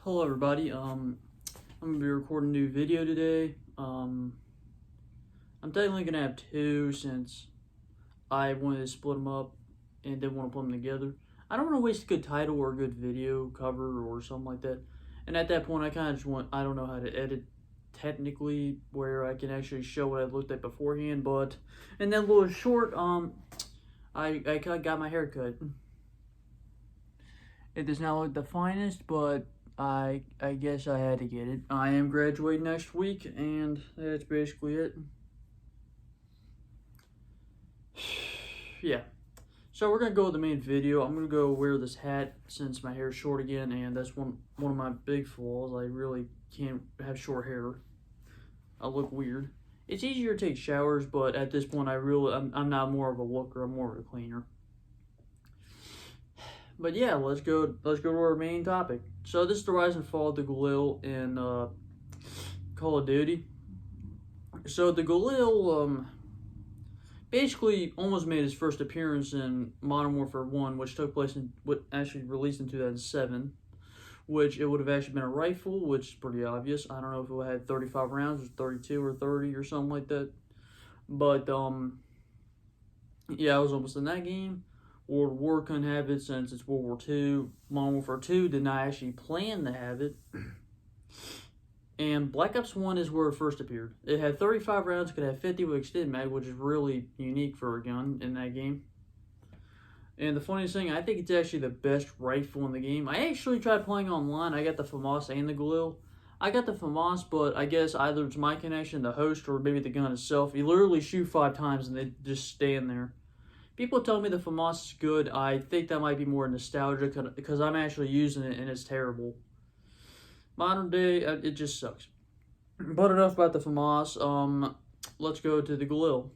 Hello everybody, I'm going to be recording a new video today. I'm technically going to have two since I wanted to split them up and didn't want to put them together. I don't want to waste a good title or a good video cover or something like that. And at that point I kind of just I don't know how to edit technically where I can actually show what I looked at beforehand, but in that little short, I got my hair cut. It does not look the finest, but I guess I had to get it. I am graduating next week, and that's basically it. Yeah. So we're gonna go with the main video. I'm gonna go wear this hat since my hair is short again, and that's one of my big flaws. I really can't have short hair. I look weird. It's easier to take showers, but at this point, I'm not more of a looker. I'm more of a cleaner. But yeah, let's go to our main topic. So this is the rise and fall of the Galil in Call of Duty. So the Galil basically almost made his first appearance in Modern Warfare 1, which took place in what actually released in 2007. Which it would have actually been a rifle, which is pretty obvious. I don't know if it had 35 rounds or 32 or 30 or something like that. But yeah, I was almost in that game. World War couldn't have it since it's World War II. Modern Warfare 2 did not actually plan to have it. And Black Ops 1 is where it first appeared. It had 35 rounds, could have 50 with extended mag, which is really unique for a gun in that game. And the funniest thing, I think it's actually the best rifle in the game. I actually tried playing online. I got the FAMAS and the Galil. I got the FAMAS, but I guess either it's my connection, the host, or maybe the gun itself. You literally shoot 5 times and they just stand there. People tell me the FAMAS is good. I think that might be more nostalgia because I'm actually using it and it's terrible. Modern day, it just sucks. But enough about the FAMAS. Let's go to the Galil.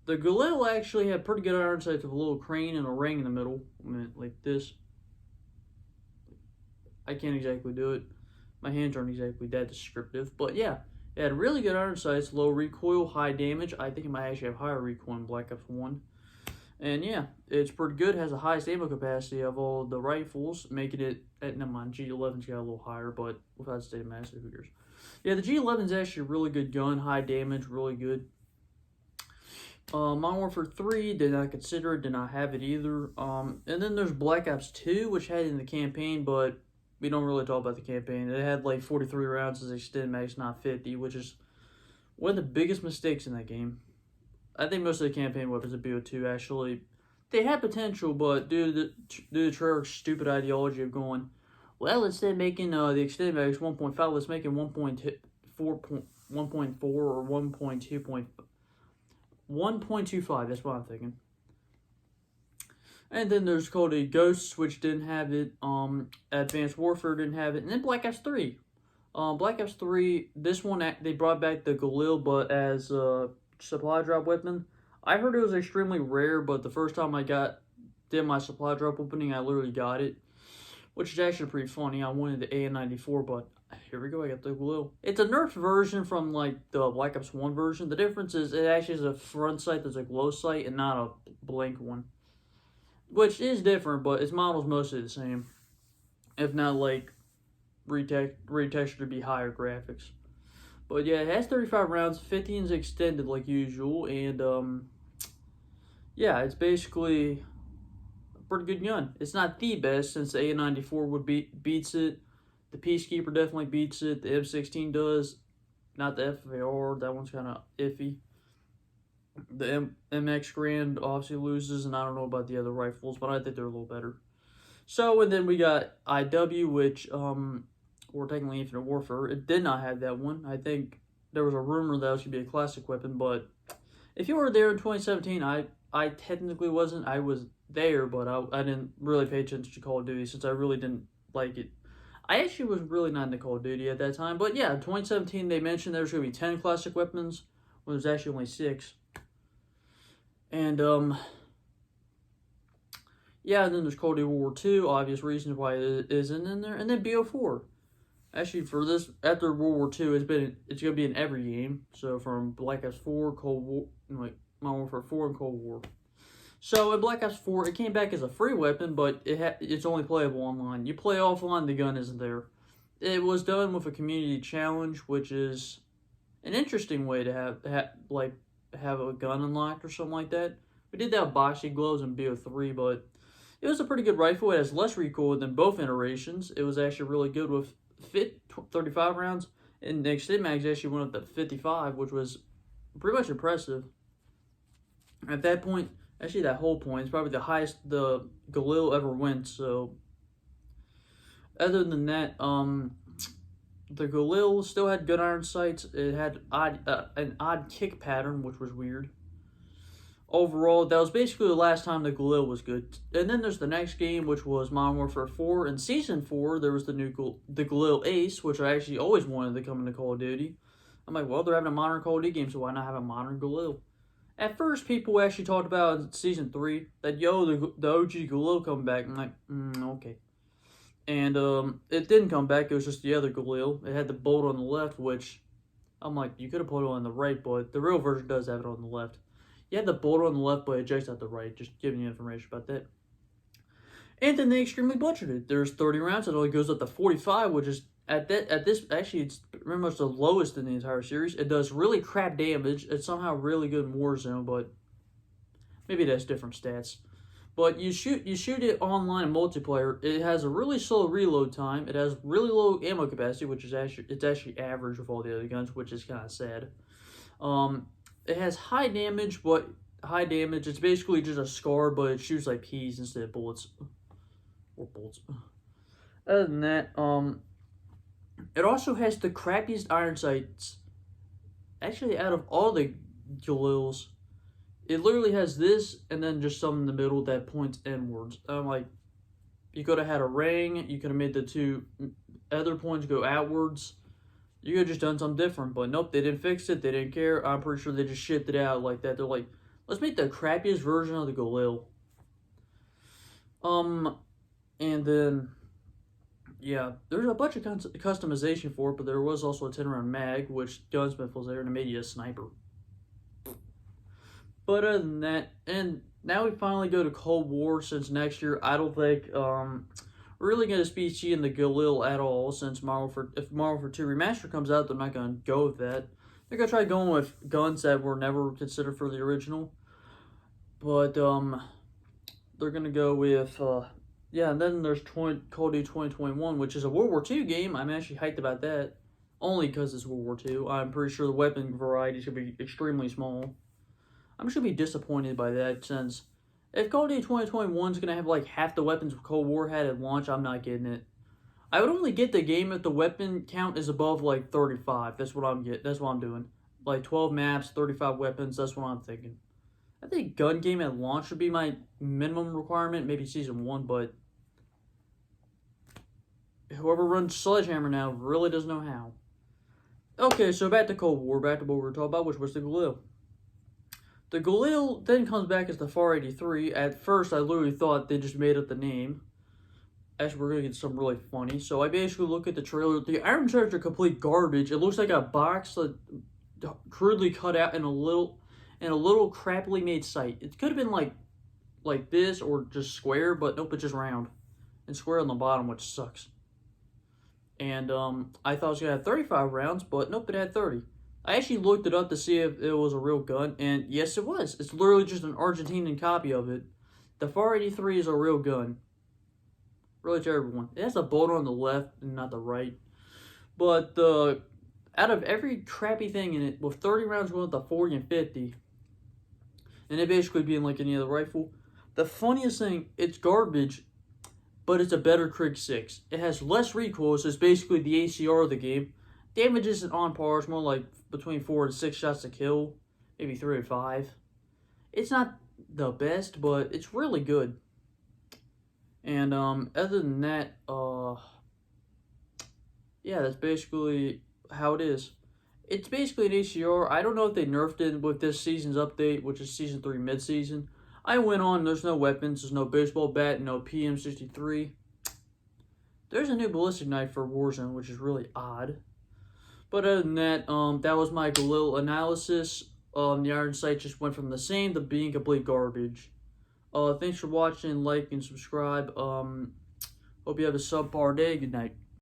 The Galil actually had pretty good iron sights with a little crane and a ring in the middle. I mean, like this. I can't exactly do it. My hands aren't exactly that descriptive. But yeah, it had really good iron sights, low recoil, high damage. I think it might actually have higher recoil in Black Ops 1. And yeah, it's pretty good. It has the highest ammo capacity of all the rifles, making it, never mind, G11's got a little higher, but without state of master, who cares? Yeah, the G11's actually a really good gun, high damage, really good. Modern Warfare 3, did not consider it, did not have it either. And then there's Black Ops 2, which had it in the campaign, but we don't really talk about the campaign. It had like 43 rounds as extended mags, not 50, which is one of the biggest mistakes in that game. I think most of the campaign weapons of BO2 actually, they had potential, but due to the Treyarch's stupid ideology of going, well, instead of making the extended mags 1.5, let's make it 1.4 or 1.25, that's what I'm thinking. And then there's Call of Duty Ghosts, which didn't have it. Advanced Warfare didn't have it. And then Black Ops 3. Black Ops 3, this one, they brought back the Galil, but as supply drop weapon. I heard it was extremely rare, but the first time I did my supply drop opening, I literally got it, which is actually pretty funny. I wanted the AN-94, but here we go, I got the Galil. It's a nerfed version from like the Black Ops 1 version. The difference is it actually is a front sight that's a glow sight and not a blank one, which is different, but its model's mostly the same, if not like retextured to be higher graphics. But yeah, it has 35 rounds, 15 is extended like usual, and yeah, it's basically a pretty good gun. It's not the best since the A94 beats it. The Peacekeeper definitely beats it. The M16 does, not the FAR. That one's kind of iffy. The MX Grand obviously loses, and I don't know about the other rifles, but I think they're a little better. So, and then we got IW, which or technically Infinite Warfare. It did not have that one. I think there was a rumor that it was going to be a classic weapon, but if you were there in 2017, I technically wasn't. I was there, but I didn't really pay attention to Call of Duty since I really didn't like it. I actually was really not into Call of Duty at that time, but yeah, in 2017 they mentioned there was going to be 10 classic weapons when there's actually only 6. And yeah, and then there's Call of Duty World War II, obvious reasons why it isn't in there, and then BO4. Actually, for this, after World War II, it's going to be in every game. So from Black Ops 4, Cold War, like Modern Warfare 4 and Cold War. So in Black Ops 4, it came back as a free weapon, but it's only playable online. You play offline, the gun isn't there. it was done with a community challenge, which is an interesting way to have a gun unlocked or something like that. We did that with boxing gloves in BO3, but it was a pretty good rifle. It has less recoil than both iterations. It was actually really good with 35 rounds, and the extended mags actually went up to 55, which was pretty much impressive. At that point, actually that whole point is probably the highest the Galil ever went. So other than that, the Galil still had good iron sights. It had an odd kick pattern, which was weird. Overall, that was basically the last time the Galil was good. And then there's the next game, which was Modern Warfare 4. In Season 4, there was the Galil Ace, which I actually always wanted to come into Call of Duty. I'm like, well, they're having a modern Call of Duty game, so why not have a modern Galil? At first, people actually talked about in Season 3 that, yo, the OG Galil coming back. I'm like, okay. And it didn't come back. It was just the other Galil. It had the bolt on the left, which I'm like, you could have put it on the right, but the real version does have it on the left. You had the bolt on the left, but it ejects out the right. Just giving you information about that. And then they extremely butchered it. There's 30 rounds. It only goes up to 45, which is at this actually it's pretty much the lowest in the entire series. It does really crap damage. It's somehow really good in Warzone, but maybe that's different stats. But you shoot it online in multiplayer. It has a really slow reload time. It has really low ammo capacity, which is actually average with all the other guns, which is kind of sad. It has high damage, but it's basically just a scar, but it shoots like peas instead of bullets. Or bolts. Other than that, it also has the crappiest iron sights. Actually, out of all the Galils, it literally has this and then just some in the middle that points inwards. I'm like, you could have had a ring. You could have made the two other points go outwards. You could have just done something different, but nope, they didn't fix it. They didn't care. I'm pretty sure they just shipped it out like that. They're like, let's make the crappiest version of the Galil. And then, yeah, there's a bunch of customization for it, but there was also a 10-round mag, which Gunsmith was there, and it made you a sniper. But other than that, and now we finally go to Cold War, since next year I don't think we're really going to be seeing the Galil at all, since if Modern Warfare 2 Remaster comes out, they're not going to go with that. They're going to try going with guns that were never considered for the original. But they're going to go with, yeah, and then there's Call of Duty 2021, which is a World War II game. I'm actually hyped about that, only because it's World War II. I'm pretty sure the weapon variety is going to be extremely small. I'm just going to be disappointed by that, since if Call of Duty 2021 is going to have like half the weapons Cold War had at launch, I'm not getting it. I would only get the game if the weapon count is above like 35. That's what I'm getting. That's what I'm doing. Like 12 maps, 35 weapons. That's what I'm thinking. I think gun game at launch would be my minimum requirement. Maybe Season 1, but whoever runs Sledgehammer now really doesn't know how. Okay, so back to Cold War. Back to what we were talking about, which was the Galil. The Galil then comes back as the FAR 83. At first, I literally thought they just made up the name. Actually, we're going to get something really funny. So I basically look at the trailer. The iron sights are complete garbage. It looks like a box that crudely cut out in a little crappily made sight. It could have been like this or just square, but nope, it's just round. And square on the bottom, which sucks. And I thought it was going to have 35 rounds, but nope, it had 30. I actually looked it up to see if it was a real gun, and yes, it was. It's literally just an Argentinian copy of it. The FAR 83 is a real gun. Really terrible one. It has a bolt on the left and not the right. But out of every crappy thing in it, with 30 rounds going up to 40 and 50, and it basically being like any other rifle, the funniest thing, it's garbage, but it's a better Krig 6. It has less recoil, so it's basically the ACR of the game. Damage isn't on par. It's more like between 4 and 6 shots to kill. Maybe 3 or 5. It's not the best, but it's really good. And other than that, yeah, that's basically how it is. It's basically an ACR. I don't know if they nerfed it with this season's update, which is Season 3 mid-season. I went on, there's no weapons, there's no baseball bat, no PM63. There's a new ballistic knife for Warzone, which is really odd. But other than that, that was my Galil analysis. The iron sight just went from the same to being complete garbage. Thanks for watching, like, and subscribe. Hope you have a subpar day. Good night.